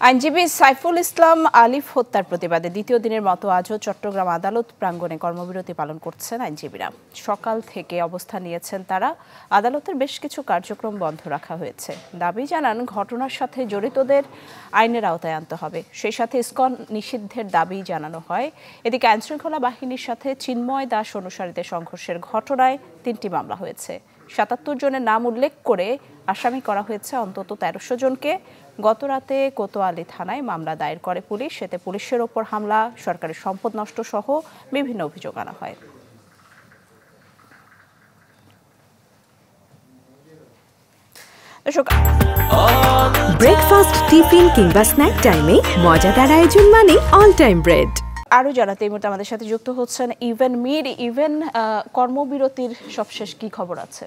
আইনজীবী সাইফুল ইসলাম আলিফ হত্যার প্রতিবাদে দ্বিতীয় দিনের মতো আজও চট্টগ্রাম আদালত প্রাঙ্গণে কর্মবিরতি পালন করছেন আইনজীবীরা। সকাল থেকে অবস্থান নিয়েছেন তারা। আদালতের বেশ কিছু কার্যক্রম বন্ধ রাখা হয়েছে। দাবি জানান ঘটনার সাথে জড়িতদের আইনের আওতায় আনতে হবে। সেই সাথে ইসকন নিষিদ্ধের দাবি জানানো হয়। এদিকে আইনশৃঙ্খলা বাহিনীর সাথে চিন্ময় দাস অনুসারীদের সংঘর্ষের ঘটনায় ৩টি মামলা হয়েছে। ৭৭ জনের নাম উল্লেখ করে আসামি করা হয়েছে অন্তত ১৩০০ জনকে। গতরাতে কোতোয়ালি থানায় মামলা দায়ের করে পুলিশ। এতে পুলিশের ওপর হামলা, সরকারি সম্পদ নষ্ট সহ বিভিন্ন অভিযোগ আনা হয়। ব্রেকফাস্ট, টিফিন কিংবা স্ন্যাক টাইমে মজাদার আয়োজন মানে অল টাইম ব্রেড। আরো জানাতে এই মুহূর্তে আমাদের সাথে যুক্ত হচ্ছেন ইভেন মির। ইভেন, কর্মবিরতির সবশেষ কি খবর আছে?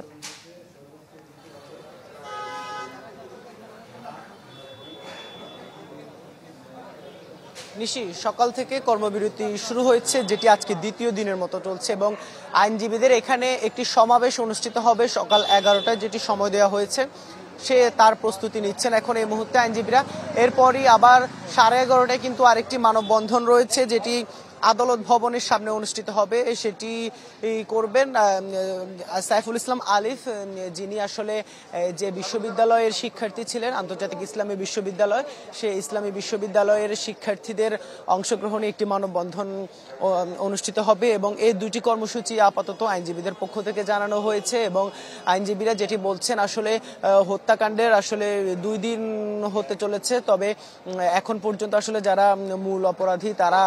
নিশি, সকাল থেকে কর্মবিরতি শুরু হয়েছে, যেটি আজকে দ্বিতীয় দিনের মতো চলছে এবং আইনজীবীদের এখানে একটি সমাবেশ অনুষ্ঠিত হবে সকাল 11টায়, যেটি সময় দেওয়া হয়েছে। সে তার প্রস্তুতি নিচ্ছেন এখন এই মুহূর্তে আইনজীবীরা। এরপরই আবার 11:30টায় কিন্তু আরেকটি মানববন্ধন রয়েছে, যেটি আদালত ভবনের সামনে অনুষ্ঠিত হবে। সেটি করবেন সাইফুল ইসলাম আলিফ, যিনি আসলে যে বিশ্ববিদ্যালয়ের শিক্ষার্থী ছিলেন, আন্তর্জাতিক ইসলামী বিশ্ববিদ্যালয়, সেই ইসলামী বিশ্ববিদ্যালয়ের শিক্ষার্থীদের অংশগ্রহণে একটি মানববন্ধন অনুষ্ঠিত হবে এবং এই দুটি কর্মসূচি আপাতত আইনজীবীদের পক্ষ থেকে জানানো হয়েছে। এবং আইনজীবীরা যেটি বলছেন, আসলে হত্যাকাণ্ডের আসলে 2 দিন হতে চলেছে, তবে এখন পর্যন্ত আসলে যারা মূল অপরাধী তারা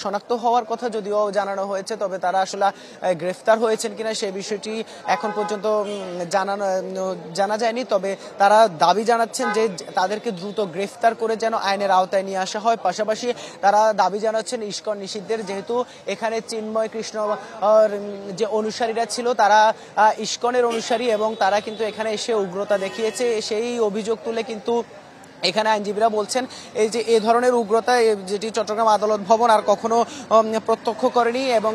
শনাক্ত হওয়ার কথা যদিও জানানো হয়েছে, তবে তারা আসলে গ্রেফতার হয়েছেন কিনা সেই বিষয়টি এখন পর্যন্ত জানা যায়নি। তবে তারা দাবি জানাচ্ছেন যে তাদেরকে দ্রুত গ্রেফতার করে যেন আইনের আওতায় নিয়ে আসা হয়। পাশাপাশি তারা দাবি জানাচ্ছেন ইসকন নিষিদ্ধের, যেহেতু এখানে চিন্ময় কৃষ্ণ যে অনুসারীরা ছিল তারা ইসকনের অনুসারী এবং তারা কিন্তু এখানে এসে উগ্রতা দেখিয়েছে, সেই অভিযোগ তুলে কিন্তু এখানে আইনজীবীরা বলছেন এই যে এই ধরনের উগ্রতা, যেটি চট্টগ্রাম আদালত ভবন আর কখনো প্রত্যক্ষ করেনি এবং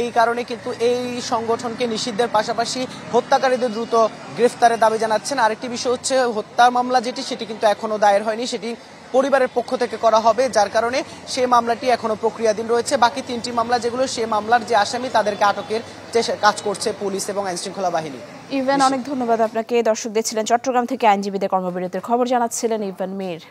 এই কারণে কিন্তু এই সংগঠনকে নিষিদ্ধের পাশাপাশি হত্যাকারীদের দ্রুত গ্রেফতারের দাবি জানাচ্ছেন। আরেকটি বিষয় হচ্ছে, হত্যা মামলা সেটি কিন্তু এখনো দায়ের হয়নি, সেটি পরিবারের পক্ষ থেকে করা হবে, যার কারণে সেই মামলাটি এখনো প্রক্রিয়াধীন রয়েছে। বাকি 3টি মামলা যেগুলো, সেই মামলার যে আসামি তাদেরকে আটকের কাজ করছে পুলিশ এবং আইনশৃঙ্খলা বাহিনী। ইভেন, অনেক ধন্যবাদ আপনাকে। দর্শক দেখছিলেন চট্টগ্রাম থেকে আইনজীবীদের কর্মবিরতির খবর জানাচ্ছিলেন ইভেন মির।